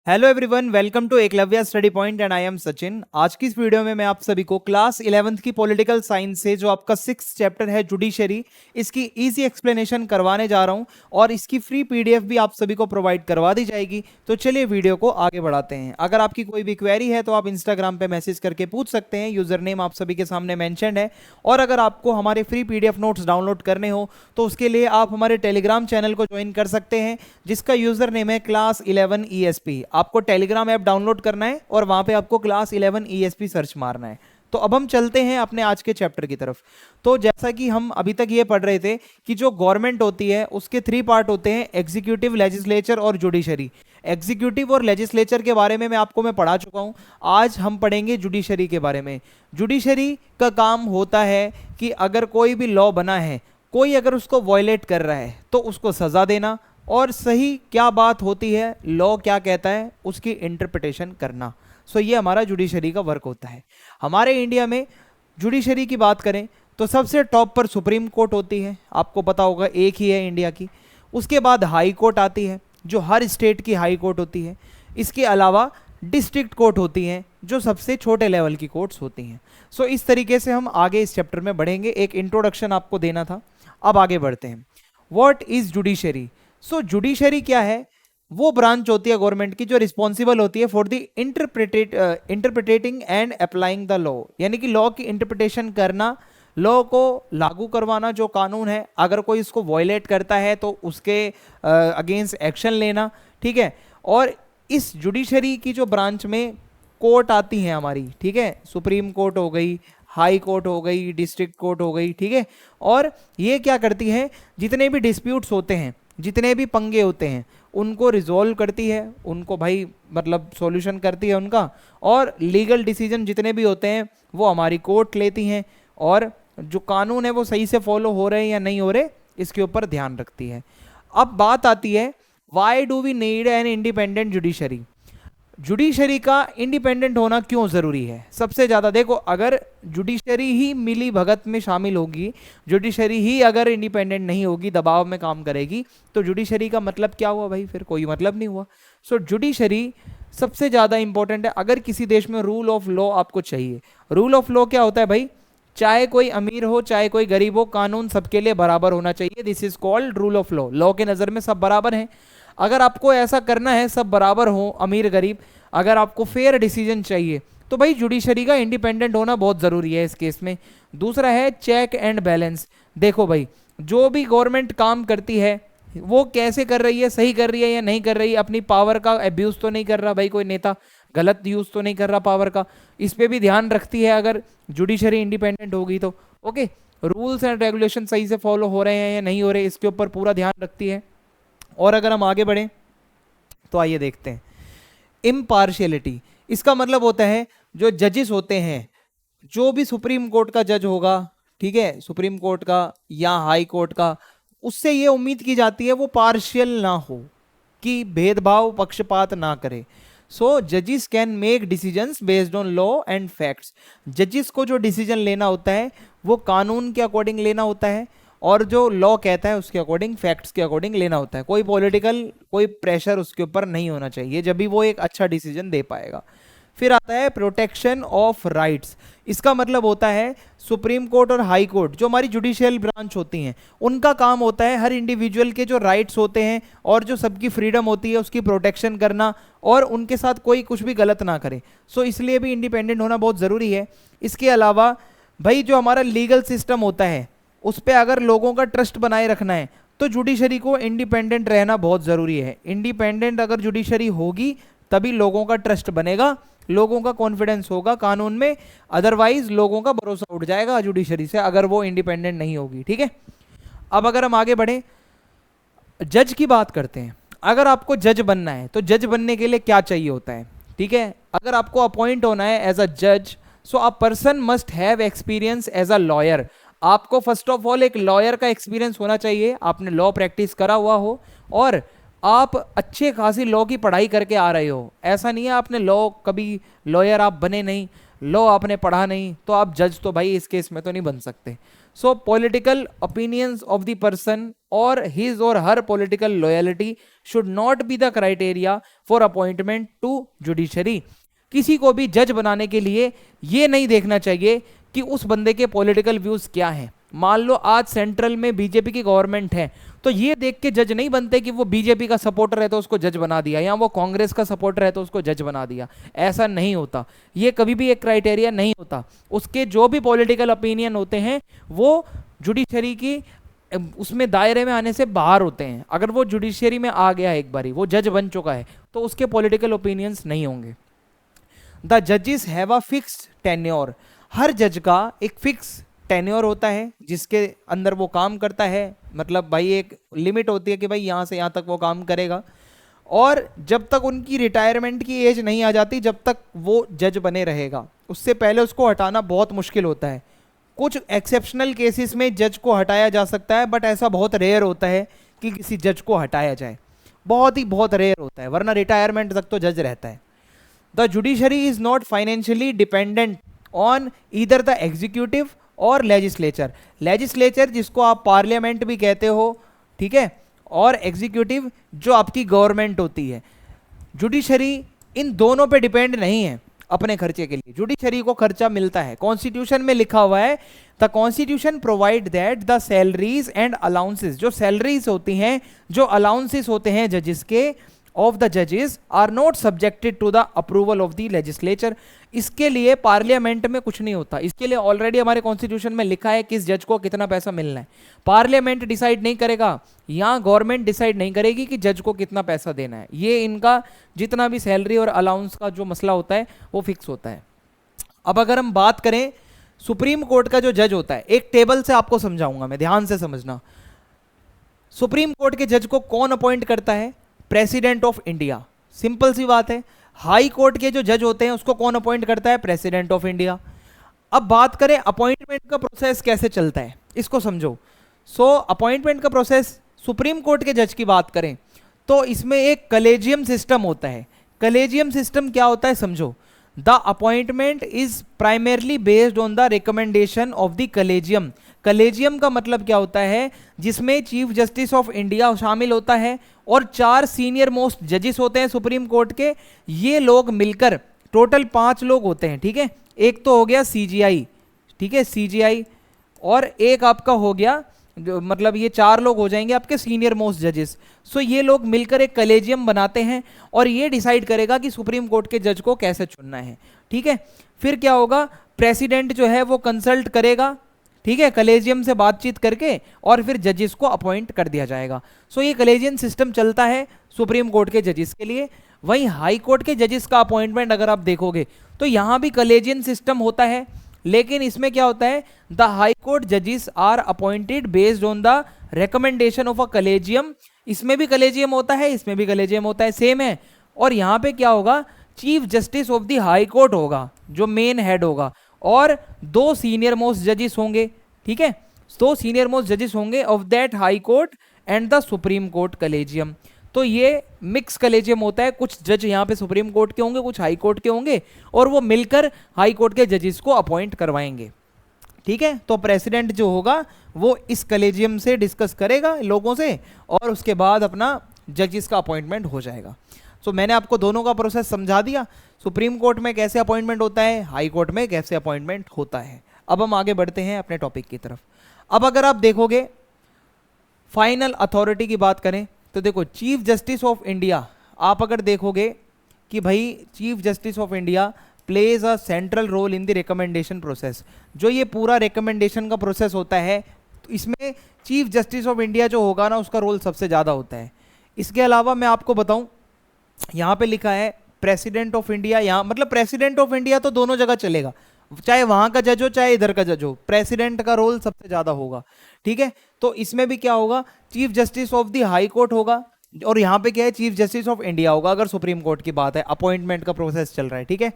Hello everyone, welcome to Eklavya Study Point and I am Sachin. आज की इस वीडियो में मैं आप सभी को क्लास 11th की पॉलिटिकल साइंस से जो आपका 6th चैप्टर है जुडिशरी, इसकी इजी एक्सप्लेनेशन करवाने जा रहा हूं और इसकी फ्री पीडीएफ भी आप सभी को प्रोवाइड करवा दी जाएगी। तो चलिए वीडियो को आगे बढ़ाते हैं। अगर आपकी कोई भी क्वेरी है तो आप इंस्टाग्राम पे मैसेज करके पूछ सकते हैं, यूजर नेम आप सभी के सामने मैंशनड है। और अगर आपको हमारे फ्री पीडीएफ नोट्स डाउनलोड करने हो तो उसके लिए आप हमारे टेलीग्राम चैनल को ज्वाइन कर सकते हैं, जिसका यूजर नेम है क्लास 11 ESP। आपको टेलीग्राम ऐप डाउनलोड करना है और वहां पे आपको क्लास 11 ESP सर्च मारना है। तो अब हम चलते हैं अपने आज के चैप्टर की तरफ। तो जैसा कि हम अभी तक ये पढ़ रहे थे कि जो गवर्नमेंट होती है उसके 3 पार्ट होते हैं, एग्जीक्यूटिव, लेजिस्लेचर और जुडिशरी। एग्जीक्यूटिव और लेजिस्लेचर के बारे में मैं पढ़ा चुका हूं। आज हम पढ़ेंगे जुडिशरी के बारे में। जुडिशरी का काम होता है कि अगर कोई भी लॉ बना है, कोई अगर उसको वायलेट कर रहा है तो उसको सजा देना, और सही क्या बात होती है, लॉ क्या कहता है, उसकी इंटरप्रिटेशन करना। सो ये हमारा जुडिशरी का वर्क होता है। हमारे इंडिया में जुडिशरी की बात करें तो सबसे टॉप पर सुप्रीम कोर्ट होती है, आपको पता होगा एक ही है इंडिया की। उसके बाद हाई कोर्ट आती है जो हर स्टेट की हाई कोर्ट होती है। इसके अलावा डिस्ट्रिक्ट कोर्ट होती हैं जो सबसे छोटे लेवल की कोर्ट्स होती हैं। सो इस तरीके से हम आगे इस चैप्टर में बढ़ेंगे। एक इंट्रोडक्शन आपको देना था, अब आगे बढ़ते हैं। What is judiciary? So judiciary क्या है? वो ब्रांच होती है गवर्नमेंट की जो रिस्पॉन्सिबल होती है for the interpreting and applying the law, यानी कि लॉ की इंटरप्रिटेशन करना, लॉ को लागू करवाना। जो कानून है अगर कोई इसको वायलेट करता है तो उसके अगेंस्ट एक्शन लेना, ठीक है। और इस जुडिशरी की जो ब्रांच में कोर्ट आती हैं हमारी, ठीक है, सुप्रीम कोर्ट हो गई, हाई कोर्ट हो गई, डिस्ट्रिक्ट कोर्ट हो गई, ठीक है। और ये क्या करती है, जितने भी डिस्प्यूट्स होते हैं, जितने भी पंगे होते हैं, उनको रिजॉल्व करती है, उनको भाई मतलब सॉल्यूशन करती है उनका। और लीगल डिसीजन जितने भी होते हैं वो हमारी कोर्ट लेती हैं, और जो कानून है वो सही से फॉलो हो रहे हैं या नहीं हो रहे, इसके ऊपर ध्यान रखती है। अब बात आती है, why do we need an independent judiciary? Judiciary का इंडिपेंडेंट होना क्यों जरूरी है? सबसे ज्यादा देखो, अगर जुडिशरी ही मिली भगत में शामिल होगी, जुडिशरी ही अगर इंडिपेंडेंट नहीं होगी, दबाव में काम करेगी, तो जुडिशरी का मतलब क्या हुआ भाई? फिर कोई मतलब नहीं हुआ। सो जुडिशरी सबसे ज्यादा इंपॉर्टेंट है। अगर किसी देश में रूल ऑफ लॉ आपको चाहिए, रूल ऑफ लॉ क्या होता है भाई? चाहे कोई अमीर हो चाहे कोई गरीब हो, कानून सबके लिए बराबर होना चाहिए। This is called rule of law. Law के नजर में सब बराबर हैं। अगर आपको ऐसा करना है, सब बराबर हो, अमीर गरीब, अगर आपको फेयर डिसीजन चाहिए, तो भाई जुडिशरी का इंडिपेंडेंट होना बहुत जरूरी है इस केस में। दूसरा है चेक एंड बैलेंस। देखो भाई, जो भी गवर्नमेंट काम करती है वो कैसे कर रही है, सही कर रही है या नहीं कर रही है, अपनी पावर का एब्यूज तो नहीं कर रहा भाई कोई नेता, गलत यूज तो नहीं कर रहा पावर का, इस पे भी ध्यान रखती है अगर जुडिशरी इंडिपेंडेंट होगी तो। ओके, रूल्स एंड रेगुलेशन सही से फॉलो हो रहे हैं या नहीं हो रहे, इसके ऊपर पूरा ध्यान रखती है। और अगर हम आगे बढ़ें तो आइए देखते हैं इम्पार्शियलिटी। इसका मतलब होता है जो जजेस होते हैं, जो भी सुप्रीम कोर्ट का जज होगा, ठीक है, सुप्रीम कोर्ट का या हाई कोर्ट का, उससे ये उम्मीद की जाती है वो पार्शियल ना हो, कि भेदभाव, पक्षपात ना करे। सो जजेस can make decisions based on law and facts. जजेस को जो डिसीजन लेना होता है वो कानून के अकॉर्डिंग लेना होता है, और जो लॉ कहता है उसके अकॉर्डिंग, फैक्ट्स के अकॉर्डिंग लेना होता है। कोई पॉलिटिकल कोई प्रेशर उसके ऊपर नहीं होना चाहिए, जब भी वो एक अच्छा डिसीजन दे पाएगा। फिर आता है प्रोटेक्शन ऑफ राइट्स। इसका मतलब होता है सुप्रीम कोर्ट और हाई कोर्ट, जो हमारी जुडिशियल ब्रांच होती हैं, उनका काम होता है हर इंडिविजुअल के जो राइट्स होते हैं और जो सबकी फ्रीडम होती है उसकी प्रोटेक्शन करना, और उनके साथ कोई कुछ भी गलत ना करे। सो इसलिए भी इंडिपेंडेंट होना बहुत ज़रूरी है। इसके अलावा भाई जो हमारा लीगल सिस्टम होता है उस पर अगर लोगों का ट्रस्ट बनाए रखना है तो जुडिशरी को इंडिपेंडेंट रहना बहुत ज़रूरी है। इंडिपेंडेंट अगर जुडिशरी होगी तभी लोगों का ट्रस्ट बनेगा, लोगों का कॉन्फिडेंस होगा कानून में, अदरवाइज लोगों का भरोसा उठ जाएगा जुडिशरी से अगर वो इंडिपेंडेंट नहीं होगी, ठीक है। अब अगर हम आगे बढ़े, जज की बात करते हैं। अगर आपको जज बनना है तो जज बनने के लिए क्या चाहिए होता है, ठीक है। अगर आपको अपॉइंट होना है एज अ जज, so a person must have experience as a lawyer. आपको फर्स्ट ऑफ ऑल एक लॉयर का एक्सपीरियंस होना चाहिए, आपने लॉ प्रैक्टिस करा हुआ हो और आप अच्छे खासी लॉ की पढ़ाई करके आ रहे हो। ऐसा नहीं है आपने लॉ, कभी लॉयर आप बने नहीं, लॉ आपने पढ़ा नहीं, तो आप जज तो भाई इस केस में तो नहीं बन सकते। So political opinions of the person और हिज और her political loyalty should not be the criteria for appointment to judiciary. किसी को भी जज बनाने के लिए ये नहीं देखना चाहिए कि उस बंदे के पॉलिटिकल व्यूज क्या हैं। मान लो आज सेंट्रल में बीजेपी की गवर्नमेंट है, तो ये देख के जज नहीं बनते कि वो बीजेपी का सपोर्टर है तो उसको जज बना दिया, या वो कांग्रेस का सपोर्टर है तो उसको जज बना दिया। ऐसा नहीं होता, ये कभी भी एक क्राइटेरिया नहीं होता। उसके जो भी पॉलिटिकल ओपिनियन होते हैं वो जुडिशरी की उसमें दायरे में आने से बाहर होते हैं। अगर वो जुडिशरी में आ गया है, एक बारी वो जज बन चुका है, तो उसके पॉलिटिकल ओपिनियंस नहीं होंगे। द जजेस हैव अ फिक्स्ड टेन्योर। हर जज का एक फिक्स टेन्योर होता है जिसके अंदर वो काम करता है। मतलब भाई एक लिमिट होती है कि भाई यहाँ से यहाँ तक वो काम करेगा, और जब तक उनकी रिटायरमेंट की एज नहीं आ जाती जब तक वो जज बने रहेगा। उससे पहले उसको हटाना बहुत मुश्किल होता है। कुछ एक्सेप्शनल केसेस में जज को हटाया जा सकता है, बट ऐसा बहुत रेयर होता है कि किसी जज को हटाया जाए, बहुत रेयर होता है, वरना रिटायरमेंट तक तो जज रहता है। The judiciary is not financially dependent on either the executive और लेजिस्लेचर। लेजिस्लेचर जिसको आप पार्लियामेंट भी कहते हो, ठीक है, और एग्जीक्यूटिव जो आपकी गवर्नमेंट होती है। जुडिशरी इन दोनों पे डिपेंड नहीं है अपने खर्चे के लिए। जुडिशरी को खर्चा मिलता है, कॉन्स्टिट्यूशन में लिखा हुआ है the constitution provide that the salaries and allowances, जो सैलरीज होती हैं, जो अलाउंसेस होते हैं जजेस के, of the judges are not subjected to the approval of the legislature। इसके लिए पार्लियामेंट में कुछ नहीं होता। इसके लिए ऑलरेडी हमारे कॉन्स्टिट्यूशन में लिखा है किस जज को कितना पैसा मिलना है। पार्लियामेंट डिसाइड नहीं करेगा, यहाँ गवर्नमेंट डिसाइड नहीं करेगी कि जज को कितना पैसा देना है। ये इनका जितना भी सैलरी और अलाउंस का जो मसला होता है वो फिक्स होता है। अब अगर हम बात करें सुप्रीम कोर्ट का जो जज होता है, एक टेबल से आपको समझाऊंगा मैं, ध्यान से समझना। सुप्रीम कोर्ट के जज को कौन अपॉइंट करता है? President of India. सिंपल सी बात है। हाई कोर्ट के जो जज होते हैं उसको कौन अपॉइंट करता है? President of India. अब बात करें अपॉइंटमेंट का प्रोसेस कैसे चलता है, इसको समझो। अपॉइंटमेंट का प्रोसेस, सुप्रीम कोर्ट के जज की बात करें तो इसमें एक कलेजियम सिस्टम होता है। कलेजियम सिस्टम क्या होता है समझो। The appointment is primarily based on the recommendation of the collegium. Collegium का मतलब क्या होता है? जिसमें चीफ जस्टिस ऑफ इंडिया शामिल होता है और 4 सीनियर मोस्ट जजेस होते हैं सुप्रीम कोर्ट के। ये लोग मिलकर टोटल 5 लोग होते हैं, ठीक है। एक तो हो गया सीजीआई, ठीक है, सीजीआई, और एक आपका हो गया मतलब ये 4 लोग हो जाएंगे आपके सीनियर मोस्ट जजेस। ये लोग मिलकर एक कलेजियम बनाते हैं और ये डिसाइड करेगा कि सुप्रीम कोर्ट के जज को कैसे चुनना है, ठीक है। फिर क्या होगा? प्रेसिडेंट जो है वो कंसल्ट करेगा, ठीक है, कलेजियम से बातचीत करके, और फिर जजेस को अपॉइंट कर दिया जाएगा। ये कलेजियम सिस्टम चलता है सुप्रीम कोर्ट के जजेस के लिए। वहीं हाई कोर्ट के जजेस का अपॉइंटमेंट अगर आप देखोगे तो यहाँ भी कलेजियम सिस्टम होता है, लेकिन इसमें क्या होता है? द हाई कोर्ट जजेस are appointed based on the recommendation of a collegium. इसमें भी कलेजियम होता है, इसमें भी कलेजियम होता है, सेम है। और यहाँ पे क्या होगा? Chief justice of the high court होगा जो मेन हेड होगा, और 2 सीनियर मोस्ट जजेस होंगे, ठीक है। 2 सीनियर मोस्ट जजेस होंगे of that high court and the supreme court collegium. तो ये मिक्स कलेजियम होता है। कुछ जज यहाँ पे सुप्रीम कोर्ट के होंगे, कुछ हाई कोर्ट के होंगे, और वो मिलकर हाई कोर्ट के जजेस को अपॉइंट करवाएंगे, ठीक है। तो प्रेसिडेंट जो होगा वो इस कलेजियम से डिस्कस करेगा लोगों से, और उसके बाद अपना जजेस का अपॉइंटमेंट हो जाएगा। मैंने आपको दोनों का प्रोसेस समझा दिया। सुप्रीम कोर्ट में कैसे अपॉइंटमेंट होता है, हाई कोर्ट में कैसे अपॉइंटमेंट होता है। अब हम आगे बढ़ते हैं अपने टॉपिक की तरफ। अब अगर आप देखोगे फाइनल अथॉरिटी की बात करें तो देखो चीफ जस्टिस ऑफ इंडिया, आप अगर देखोगे कि भाई chief justice of India plays a central role in the recommendation process. जो ये पूरा रिकमेंडेशन का प्रोसेस होता है तो इसमें चीफ जस्टिस ऑफ इंडिया जो होगा ना उसका रोल सबसे ज़्यादा होता है। इसके अलावा मैं आपको बताऊं, यहाँ पे लिखा है प्रेसिडेंट ऑफ इंडिया। यहाँ मतलब प्रेसिडेंट ऑफ इंडिया तो दोनों जगह चलेगा, चाहे वहां का जज हो चाहे इधर का जज हो, प्रेसिडेंट का रोल सबसे ज्यादा होगा, ठीक है। तो इसमें भी क्या होगा? Chief justice of the high court होगा, और यहाँ पे क्या है? चीफ जस्टिस ऑफ इंडिया होगा अगर सुप्रीम कोर्ट की बात है, अपॉइंटमेंट का प्रोसेस चल रहा है, ठीक है।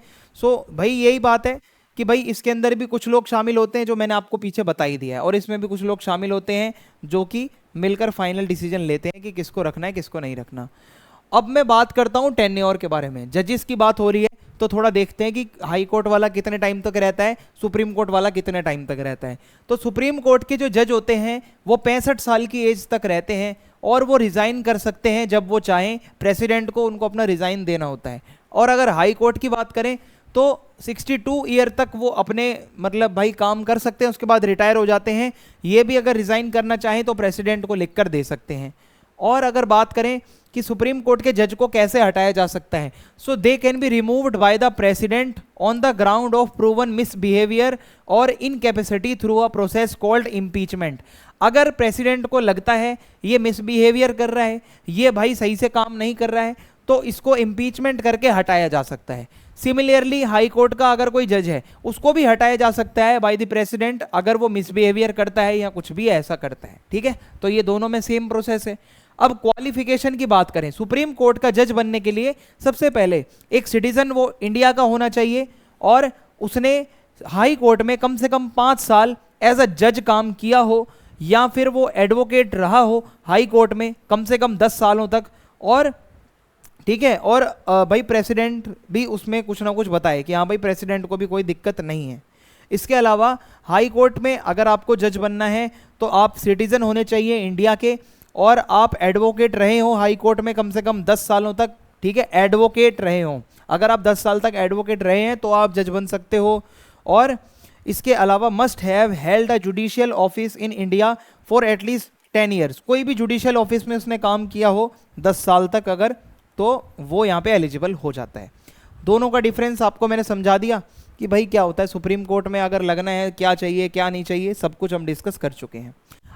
भाई यही बात है कि भाई इसके अंदर भी कुछ लोग शामिल होते हैं जो मैंने आपको पीछे बता ही दिया है, और इसमें भी कुछ लोग शामिल होते हैं जो कि मिलकर फाइनल डिसीजन लेते हैं कि किसको रखना है किसको नहीं रखना। अब मैं बात करता हूं टेन्योर के बारे में। जजेस की बात हो रही है तो थोड़ा देखते हैं कि हाई कोर्ट वाला कितने टाइम तक रहता है, सुप्रीम कोर्ट वाला कितने टाइम तक रहता है। तो सुप्रीम कोर्ट के जो जज होते हैं वो 65 साल की एज तक रहते हैं और वो रिजाइन कर सकते हैं जब वो चाहें, प्रेसिडेंट को उनको अपना रिजाइन देना होता है। और अगर हाई कोर्ट की बात करें तो 62 ईयर तक वो अपने मतलब भाई काम कर सकते हैं, उसके बाद रिटायर हो जाते हैं। ये भी अगर रिजाइन करना चाहें तो प्रेसिडेंट को लिखकर दे सकते हैं। और अगर बात करें कि सुप्रीम कोर्ट के जज को कैसे हटाया जा सकता है, so they can be removed by the president on the ground of proven misbehaviour और incapacity through a process called impeachment. अगर प्रेसिडेंट को लगता है ये मिसबिहेवियर कर रहा है, ये भाई सही से काम नहीं कर रहा है, तो इसको इम्पीचमेंट करके हटाया जा सकता है। सिमिलरली हाई कोर्ट का अगर कोई जज है उसको भी हटाया जा सकता है बाय द प्रेसिडेंट अगर वो मिसबिहेवियर करता है या कुछ भी ऐसा करता है। ठीक है, तो ये दोनों में सेम प्रोसेस है। अब क्वालिफिकेशन की बात करें, सुप्रीम कोर्ट का जज बनने के लिए सबसे पहले एक सिटीजन वो इंडिया का होना चाहिए और उसने हाई कोर्ट में कम से कम 5 साल एज अ जज काम किया हो या फिर वो एडवोकेट रहा हो हाई कोर्ट में कम से कम 10 सालों तक। और ठीक है, और भाई प्रेसिडेंट भी उसमें कुछ ना कुछ बताए कि हाँ भाई प्रेसिडेंट को भी कोई दिक्कत नहीं है। इसके अलावा हाई कोर्ट में अगर आपको जज बनना है तो आप सिटीजन होने चाहिए इंडिया के और आप एडवोकेट रहे हो हाई कोर्ट में कम से कम 10 सालों तक। ठीक है, एडवोकेट रहे हो, अगर आप 10 साल तक एडवोकेट रहे हैं तो आप जज बन सकते हो। और इसके अलावा must have held a judicial office in India for at least 10 years. कोई भी जुडिशियल ऑफिस में उसने काम किया हो 10 साल तक अगर, तो वो यहाँ पे एलिजिबल हो जाता है। दोनों का डिफरेंस आपको मैंने समझा दिया कि भाई क्या होता है सुप्रीम कोर्ट में अगर लगना है, क्या चाहिए क्या नहीं चाहिए, सब कुछ हम डिस्कस कर चुके हैं।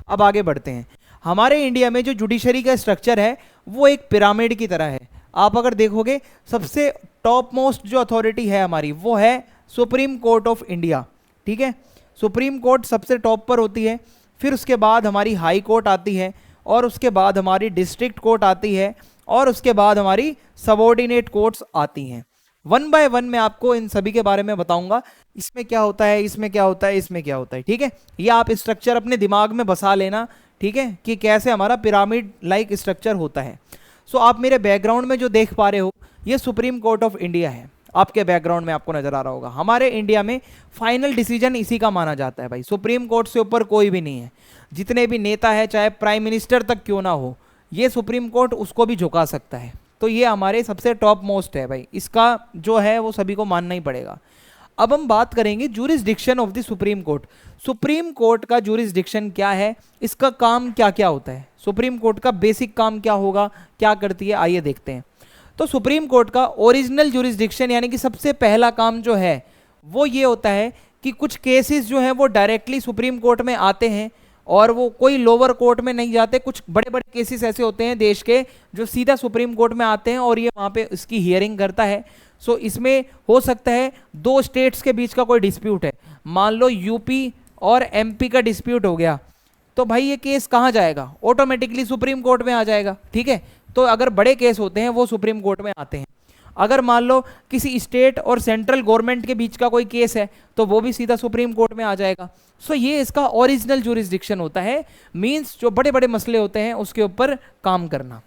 अब आगे बढ़ते हैं। हमारे इंडिया में जो जुडिशरी का स्ट्रक्चर है वो एक पिरामिड की तरह है। आप अगर देखोगे सबसे टॉप मोस्ट जो अथॉरिटी है हमारी वो है सुप्रीम कोर्ट ऑफ इंडिया। ठीक है, सुप्रीम कोर्ट सबसे टॉप पर होती है, फिर उसके बाद हमारी हाई कोर्ट आती है और उसके बाद हमारी डिस्ट्रिक्ट कोर्ट आती है और उसके बाद हमारी सबऑर्डिनेट कोर्ट्स आती हैं। वन बाय वन मैं आपको इन सभी के बारे में बताऊंगा, इसमें क्या होता है, इसमें क्या होता है, इसमें क्या होता है। ठीक है, ये आप स्ट्रक्चर अपने दिमाग में बसा लेना। ठीक है, कि कैसे हमारा पिरामिड लाइक स्ट्रक्चर होता है। सो आप मेरे बैकग्राउंड में जो देख पा रहे हो ये सुप्रीम कोर्ट ऑफ इंडिया है, आपके बैकग्राउंड में आपको नजर आ रहा होगा। हमारे इंडिया में फाइनल डिसीजन इसी का माना जाता है भाई, सुप्रीम कोर्ट से ऊपर कोई भी नहीं है। जितने भी नेता है चाहे प्राइम मिनिस्टर तक क्यों ना हो, ये सुप्रीम कोर्ट उसको भी झुका सकता है। तो ये हमारे सबसे टॉप मोस्ट है भाई, इसका जो है वो सभी को मानना ही पड़ेगा। अब हम बात करेंगे जूरिसडिक्शन of the supreme court. Supreme court का जूरिसडिक्शन क्या है, इसका काम क्या क्या होता है, सुप्रीम कोर्ट का बेसिक काम क्या होगा, क्या करती है, आइए देखते हैं। तो सुप्रीम कोर्ट का ओरिजिनल जूरिसडिक्शन यानी कि सबसे पहला काम जो है वो ये होता है कि कुछ केसेस जो हैं वो डायरेक्टली सुप्रीम कोर्ट में आते हैं और वो कोई लोअर कोर्ट में नहीं जाते। कुछ बड़े बड़े केसेस ऐसे होते हैं देश के जो सीधा सुप्रीम कोर्ट में आते हैं और ये वहाँ पे इसकी हियरिंग करता है। सो इसमें हो सकता है 2 स्टेट्स के बीच का कोई डिस्प्यूट है, मान लो यूपी और एमपी का डिस्प्यूट हो गया, तो भाई ये केस कहाँ जाएगा, ऑटोमेटिकली सुप्रीम कोर्ट में आ जाएगा। ठीक है, तो अगर बड़े केस होते हैं वो सुप्रीम कोर्ट में आते हैं। अगर मान लो किसी स्टेट और सेंट्रल गवर्नमेंट के बीच का कोई केस है तो वो भी सीधा सुप्रीम कोर्ट में आ जाएगा। सो ये इसका ओरिजिनल जूरिसडिक्शन होता है, मींस जो बड़े बड़े मसले होते हैं उसके ऊपर काम करना।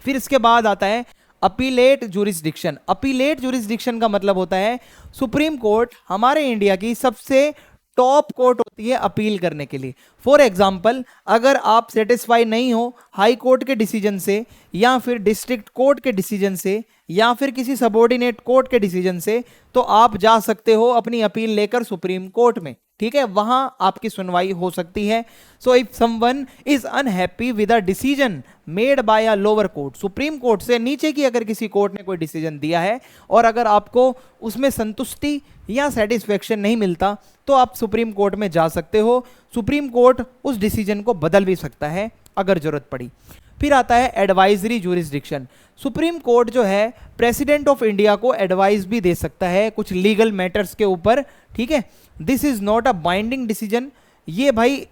फिर इसके बाद आता है अपीलेट जूरिसडिक्शन। अपीलेट जूरिसडिक्शन का मतलब होता है सुप्रीम कोर्ट हमारे इंडिया की सबसे टॉप कोर्ट होती है अपील करने के लिए। फॉर एग्जाम्पल, अगर आप सेटिस्फाई नहीं हो हाई कोर्ट के डिसीजन से या फिर डिस्ट्रिक्ट कोर्ट के डिसीजन से या फिर किसी सबऑर्डिनेट कोर्ट के डिसीजन से, तो आप जा सकते हो अपनी अपील लेकर सुप्रीम कोर्ट में। ठीक है, वहां आपकी सुनवाई हो सकती है। So if someone is unhappy with a decision made by a lower court, supreme court से नीचे की अगर किसी कोर्ट ने कोई डिसीजन दिया है और अगर आपको उसमें संतुष्टि या सेटिस्फेक्शन नहीं मिलता तो आप सुप्रीम कोर्ट में जा सकते हो। सुप्रीम कोर्ट उस डिसीजन को बदल भी सकता है अगर जरूरत पड़ी। फिर आता है एडवाइजरी जूरिसडिक्शन। सुप्रीम कोर्ट जो है प्रेसिडेंट ऑफ इंडिया को एडवाइस भी दे सकता है कुछ लीगल मैटर्स के ऊपर। ठीक है, this is not a binding decision, ये भाई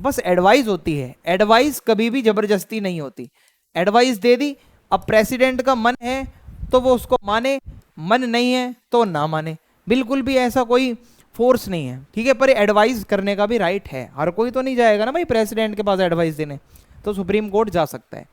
बस एडवाइस होती है, एडवाइस कभी भी जबरदस्ती नहीं होती। एडवाइस दे दी, अब प्रेसिडेंट का मन है तो वो उसको माने, मन नहीं है तो ना माने, बिल्कुल भी ऐसा कोई फोर्स नहीं है। ठीक है, पर एडवाइस करने का भी राइट है, हर कोई तो नहीं जाएगा ना भाई प्रेसिडेंट के पास एडवाइस देने, तो सुप्रीम कोर्ट जा सकता है।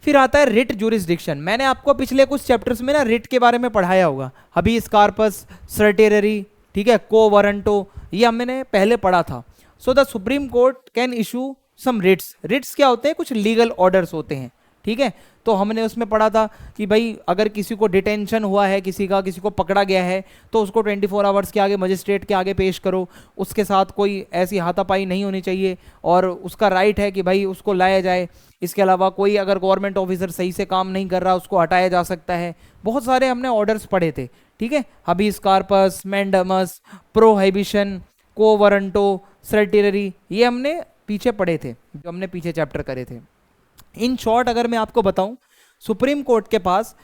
फिर आता है रिट जुरिस्डिक्शन। मैंने आपको पिछले कुछ चैप्टर्स में ना रिट के बारे में पढ़ाया होगा, हबीस कार्पस, सर्टेररी, ठीक है, को वारंटो, ये हमने पहले पढ़ा था। So the supreme court can issue some writs. Writs क्या होते हैं? कुछ लीगल ऑर्डर्स होते हैं, ठीक है। तो हमने उसमें पढ़ा था कि भाई अगर किसी को डिटेंशन हुआ है, किसी को पकड़ा गया है, तो उसको 24 आवर्स के आगे मजिस्ट्रेट के आगे पेश करो, उसके साथ कोई ऐसी हाथापाई नहीं होनी चाहिए और उसका राइट है कि भाई उसको लाया जाए। इसके अलावा कोई अगर गवर्नमेंट ऑफिसर सही से काम नहीं कर रहा, उसको हटाया जा सकता है। बहुत सारे हमने ऑर्डर्स पढ़े थे, ठीक है, habeas corpus, mandamus, prohibition, quo warranto, certiorari, ये हमने पीछे पढ़े थे, जो हमने पीछे चैप्टर करे थे। इन शॉर्ट अगर मैं आपको बताऊं, सुप्रीम कोर्ट के पास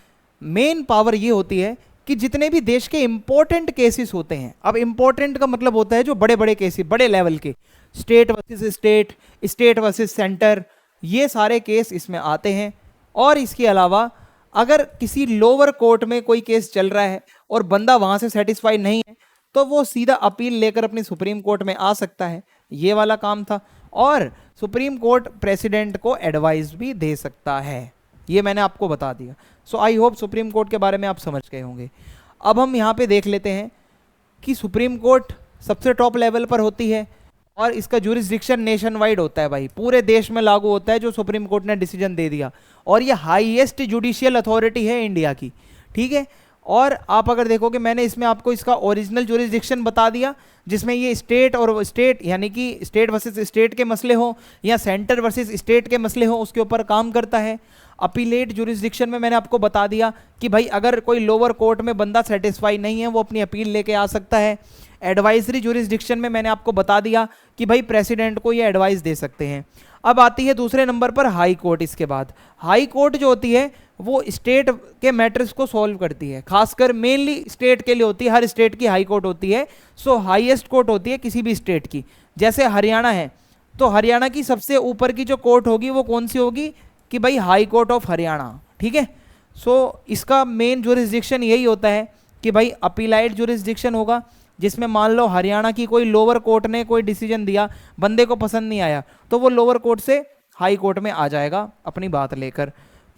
मेन पावर ये होती है कि जितने भी देश के इंपॉर्टेंट केसेस होते हैं, अब इंपॉर्टेंट का मतलब होता है जो बड़े बड़े केसेस, बड़े लेवल के, state versus state, state versus centre, ये सारे केस इसमें आते हैं। और इसके अलावा अगर किसी लोअर कोर्ट में कोई केस चल रहा है और बंदा वहां से सेटिस्फाई नहीं है, तो वो सीधा अपील लेकर अपनी सुप्रीम कोर्ट में आ सकता है, ये वाला काम था। और सुप्रीम कोर्ट प्रेसिडेंट को एडवाइस भी दे सकता है, ये मैंने आपको बता दिया। सो आई होप सुप्रीम कोर्ट के बारे में आप समझ गए होंगे। अब हम यहाँ पे देख लेते हैं कि सुप्रीम कोर्ट सबसे टॉप लेवल पर होती है और इसका जुरिस्डिक्शन नेशन वाइड होता है, भाई पूरे देश में लागू होता है जो सुप्रीम कोर्ट ने डिसीजन दे दिया, और ये हाईएस्ट जुडिशियल अथॉरिटी है इंडिया की, ठीक है। और आप अगर देखोगे, मैंने इसमें आपको इसका ओरिजिनल जुरिस्डिक्शन बता दिया, जिसमें ये स्टेट और स्टेट यानी कि स्टेट वर्सेस स्टेट के मसले हो या सेंटर वर्सेस स्टेट के मसले हो, उसके ऊपर काम करता है। अपीलेट जुरिस्डिक्शन में मैंने आपको बता दिया कि भाई अगर कोई लोअर कोर्ट में बंदा सेटिस्फाई नहीं है, वो अपनी अपील लेके आ सकता है। एडवाइजरी जुरिस्डिक्शन में मैंने आपको बता दिया कि भाई प्रेसिडेंट को ये एडवाइस दे सकते हैं। अब आती है दूसरे नंबर पर हाई कोर्ट। इसके बाद हाई कोर्ट जो होती है वो स्टेट के मैटर्स को सॉल्व करती है, खासकर मेनली स्टेट के लिए होती है, हर स्टेट की हाई कोर्ट होती है। सो हाईएस्ट कोर्ट होती है किसी भी स्टेट की। जैसे हरियाणा है, तो हरियाणा की सबसे ऊपर की जो कोर्ट होगी वो कौन सी होगी कि भाई हाई कोर्ट ऑफ हरियाणा, ठीक है। सो इसका मेन जुरिस्डिक्शन यही होता है कि भाई अपीलाइट जुरिस्डिक्शन होगा, जिसमें मान लो हरियाणा की कोई लोअर कोर्ट ने कोई डिसीजन दिया, बंदे को पसंद नहीं आया, तो वो लोअर कोर्ट से हाई कोर्ट में आ जाएगा अपनी बात लेकर।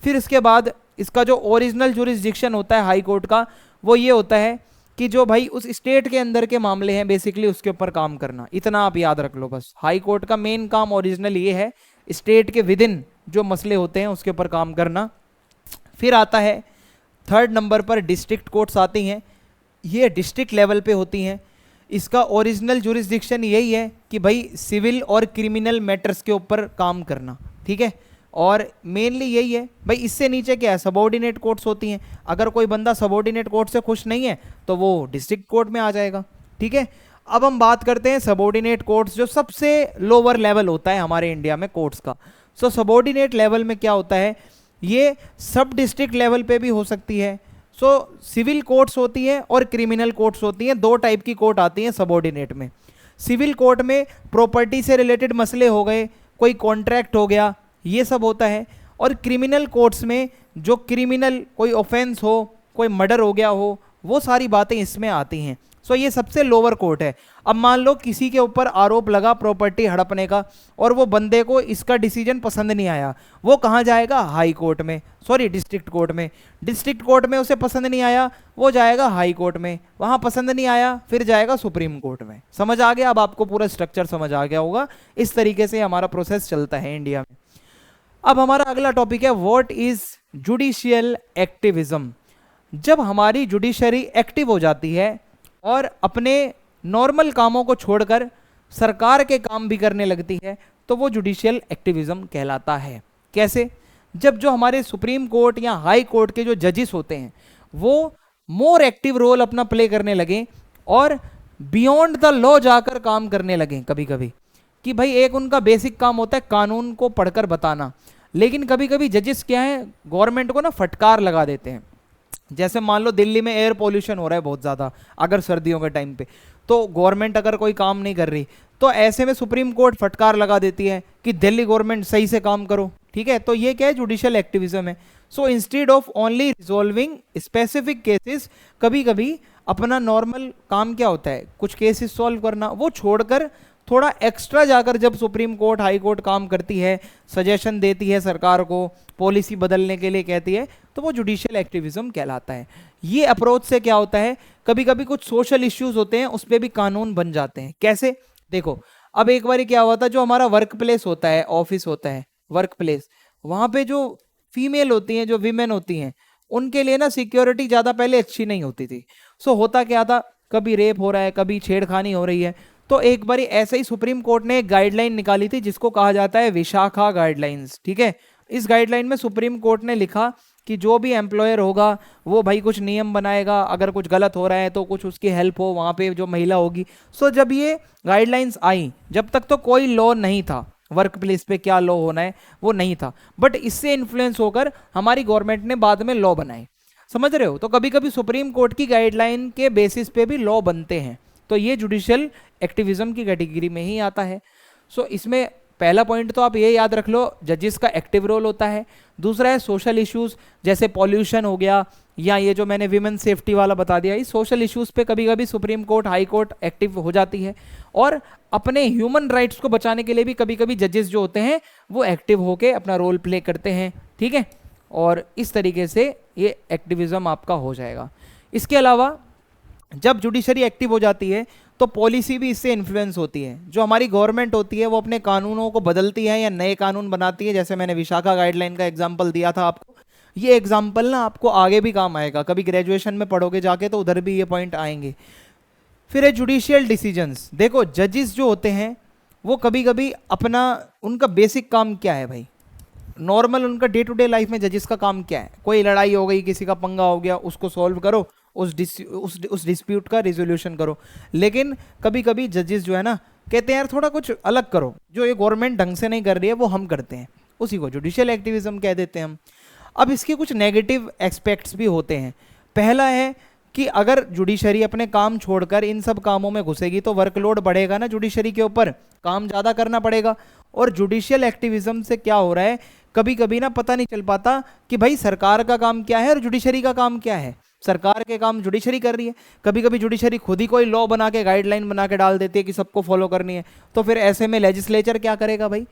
फिर इसके बाद इसका जो ओरिजिनल जुरिस्डिक्शन होता है हाई कोर्ट का, वो ये होता है कि जो भाई उस स्टेट के अंदर के मामले हैं बेसिकली उसके ऊपर काम करना। इतना आप याद रख लो बस, हाई कोर्ट का मेन काम ओरिजिनल ये है, स्टेट के विद इन जो मसले होते हैं उसके ऊपर काम करना। फिर आता है थर्ड नंबर पर डिस्ट्रिक्ट कोर्ट्स आती हैं, ये डिस्ट्रिक्ट लेवल पे होती हैं। इसका ओरिजिनल जुरिस्डिक्शन यही है कि भाई सिविल और क्रिमिनल मैटर्स के ऊपर काम करना, ठीक है। और मेनली यही है भाई, इससे नीचे क्या है, सबऑर्डिनेट कोर्ट्स होती हैं। अगर कोई बंदा सबऑर्डिनेट कोर्ट से खुश नहीं है तो वो डिस्ट्रिक्ट कोर्ट में आ जाएगा, ठीक है। अब हम बात करते हैं सबऑर्डिनेट कोर्ट्स, जो सबसे लोअर लेवल होता है हमारे इंडिया में कोर्ट्स का। सो सबऑर्डिनेट लेवल में क्या होता है, ये सब डिस्ट्रिक्ट लेवल पे भी हो सकती है। सो सिविल कोर्ट्स होती है और क्रिमिनल कोर्ट्स होती हैं, दो टाइप की कोर्ट आती हैं सबऑर्डिनेट में। सिविल कोर्ट में प्रॉपर्टी से रिलेटेड मसले हो गए, कोई कॉन्ट्रैक्ट हो गया, ये सब होता है। और क्रिमिनल कोर्ट्स में जो क्रिमिनल कोई ऑफेंस हो, कोई मर्डर हो गया हो, वो सारी बातें इसमें आती हैं। सो ये सबसे लोअर कोर्ट है। अब मान लो किसी के ऊपर आरोप लगा प्रॉपर्टी हड़पने का और वो बंदे को इसका डिसीजन पसंद नहीं आया, वो कहाँ जाएगा, हाई कोर्ट में, सॉरी डिस्ट्रिक्ट कोर्ट में। डिस्ट्रिक्ट कोर्ट में उसे पसंद नहीं आया, वो जाएगा हाई कोर्ट में, वहाँ पसंद नहीं आया फिर जाएगा सुप्रीम कोर्ट में। समझ आ गया? अब आपको पूरा स्ट्रक्चर समझ आ गया होगा। इस तरीके से हमारा प्रोसेस चलता है इंडिया में। अब हमारा अगला टॉपिक है व्हाट इज जुडिशियल एक्टिविज्म। जब हमारी जुडिशरी एक्टिव हो जाती है और अपने नॉर्मल कामों को छोड़कर सरकार के काम भी करने लगती है, तो वो जुडिशियल एक्टिविज्म कहलाता है। कैसे? जब जो हमारे सुप्रीम कोर्ट या हाई कोर्ट के जो जजेस होते हैं वो मोर एक्टिव रोल अपना प्ले करने लगे और बियॉन्ड द लॉ जाकर काम करने लगे। कभी कभी कि भाई एक उनका बेसिक काम होता है कानून को पढ़कर बताना, लेकिन कभी कभी जजेस क्या है, गवर्नमेंट को ना फटकार लगा देते हैं। जैसे मान लो दिल्ली में एयर पोल्यूशन हो रहा है बहुत ज़्यादा, अगर सर्दियों के टाइम पे, तो गवर्नमेंट अगर कोई काम नहीं कर रही, तो ऐसे में सुप्रीम कोर्ट फटकार लगा देती है कि दिल्ली गवर्नमेंट सही से काम करो, ठीक है। तो ये क्या है, जुडिशियल एक्टिविज्म है। So instead of only resolving specific cases, कभी कभी अपना नॉर्मल काम क्या होता है, कुछ केसेस सॉल्व करना, वो छोड़कर थोड़ा एक्स्ट्रा जाकर जब सुप्रीम कोर्ट हाई कोर्ट काम करती है, सजेशन देती है सरकार को, पॉलिसी बदलने के लिए कहती है, तो वो जुडिशियल एक्टिविज्म कहलाता है। ये अप्रोच से क्या होता है, कभी कभी कुछ सोशल इश्यूज होते हैं उस पर भी कानून बन जाते हैं। कैसे, देखो अब एक बार क्या हुआ था, जो हमारा वर्क प्लेस होता है, ऑफिस होता है, वर्क प्लेस, वहां पे जो फीमेल होती हैं, जो विमेन होती हैं, उनके लिए ना सिक्योरिटी ज्यादा पहले अच्छी नहीं होती थी। सो होता क्या था, कभी रेप हो रहा है, कभी छेड़खानी हो रही है। तो एक बार ऐसे ही सुप्रीम कोर्ट ने एक गाइडलाइन निकाली थी जिसको कहा जाता है विशाखा गाइडलाइंस। ठीक है, इस गाइडलाइन में सुप्रीम कोर्ट ने लिखा कि जो भी एम्प्लॉयर होगा वो भाई कुछ नियम बनाएगा, अगर कुछ गलत हो रहा है तो कुछ उसकी हेल्प हो वहाँ पे जो महिला होगी। सो जब ये गाइडलाइंस आई, जब तक तो कोई लॉ नहीं था, वर्क प्लेस पे क्या लॉ होना है वो नहीं था, बट इससे इन्फ्लुएंस होकर हमारी गवर्नमेंट ने बाद में लॉ बनाए। समझ रहे हो, तो कभी कभी सुप्रीम कोर्ट की गाइडलाइन के बेसिस पे भी लॉ बनते हैं, तो ये जुडिशियल एक्टिविज्म की कैटेगरी में ही आता है। सो इसमें पहला पॉइंट तो आप ये याद रख लो, जजेस का एक्टिव रोल होता है। दूसरा है सोशल इश्यूज, जैसे पॉल्यूशन हो गया, या ये जो मैंने विमेन सेफ्टी वाला बता दिया, इस सोशल इश्यूज पे कभी कभी supreme court high court active हो जाती है। और अपने ह्यूमन राइट्स को बचाने के लिए भी कभी कभी जजेस जो होते हैं वो एक्टिव होके अपना रोल प्ले करते हैं। ठीक है, और इस तरीके से ये एक्टिविज्म आपका हो जाएगा। इसके अलावा जब जुडिशरी एक्टिव हो जाती है तो पॉलिसी भी इससे इन्फ्लुएंस होती है। जो हमारी गवर्नमेंट होती है वो अपने कानूनों को बदलती है या नए कानून बनाती है। जैसे मैंने विशाखा गाइडलाइन का एग्जांपल दिया था आपको, ये एग्जांपल ना आपको आगे भी काम आएगा, कभी ग्रेजुएशन में पढ़ोगे जाके तो उधर भी ये पॉइंट आएंगे। फिर है जुडिशियल डिसीजंस। देखो जजेस जो होते हैं वो कभी कभी अपना, उनका बेसिक काम क्या है भाई, नॉर्मल उनका डे टू डे लाइफ में जजेस का काम क्या है, कोई लड़ाई हो गई, किसी का पंगा हो गया, उसको सॉल्व करो, उस डिस्प्यूट का रिजोल्यूशन करो। लेकिन कभी कभी जजेस जो है ना कहते हैं यार थोड़ा कुछ अलग करो, जो ये गवर्नमेंट ढंग से नहीं कर रही है वो हम करते हैं, उसी को जुडिशियल एक्टिविज्म कह देते हैं हम। अब इसके कुछ नेगेटिव एस्पेक्ट्स भी होते हैं। पहला है कि अगर जुडिशरी अपने काम छोड़कर इन सब कामों में घुसेगी तो वर्कलोड बढ़ेगा ना जुडिशरी के ऊपर, काम ज़्यादा करना पड़ेगा। और जुडिशियल एक्टिविज्म से क्या हो रहा है, कभी कभी ना पता नहीं चल पाता कि भाई सरकार का काम क्या है और जुडिशरी का काम क्या है। सरकार के काम जुडिशरी कर रही है, कभी कभी जुडिशरी खुद ही कोई लॉ बना के, गाइडलाइन बना के डाल देती है कि सबको फॉलो करनी है। तो फिर ऐसे में लेजिस्लेचर क्या करेगा भाई,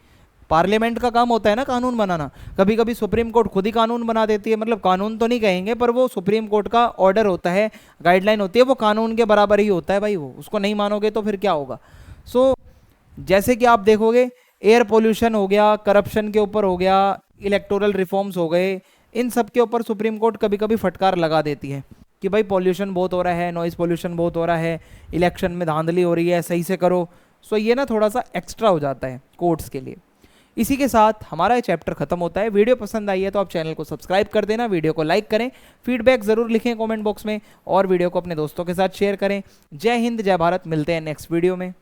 पार्लियामेंट का काम होता है ना कानून बनाना। कभी कभी सुप्रीम कोर्ट खुद ही कानून बना देती है, मतलब कानून तो नहीं कहेंगे पर वो सुप्रीम कोर्ट का ऑर्डर होता है, गाइडलाइन होती है, वो कानून के बराबर ही होता है भाई, वो उसको नहीं मानोगे तो फिर क्या होगा। सो जैसे कि आप देखोगे एयर पोल्यूशन हो गया, करप्शन के ऊपर हो गया, इलेक्टोरल रिफॉर्म्स हो गए, इन सब के ऊपर सुप्रीम कोर्ट कभी कभी फटकार लगा देती है कि भाई पॉल्यूशन बहुत हो रहा है, नॉइज पॉल्यूशन बहुत हो रहा है, इलेक्शन में धांधली हो रही है, सही से करो। सो ये ना थोड़ा सा एक्स्ट्रा हो जाता है कोर्ट्स के लिए। इसी के साथ हमारा ये चैप्टर खत्म होता है। वीडियो पसंद आई है तो आप चैनल को सब्सक्राइब कर देना, वीडियो को लाइक करें, फीडबैक जरूर लिखें कमेंट बॉक्स में, और वीडियो को अपने दोस्तों के साथ शेयर करें। जय हिंद, जय भारत, मिलते हैं नेक्स्ट वीडियो में।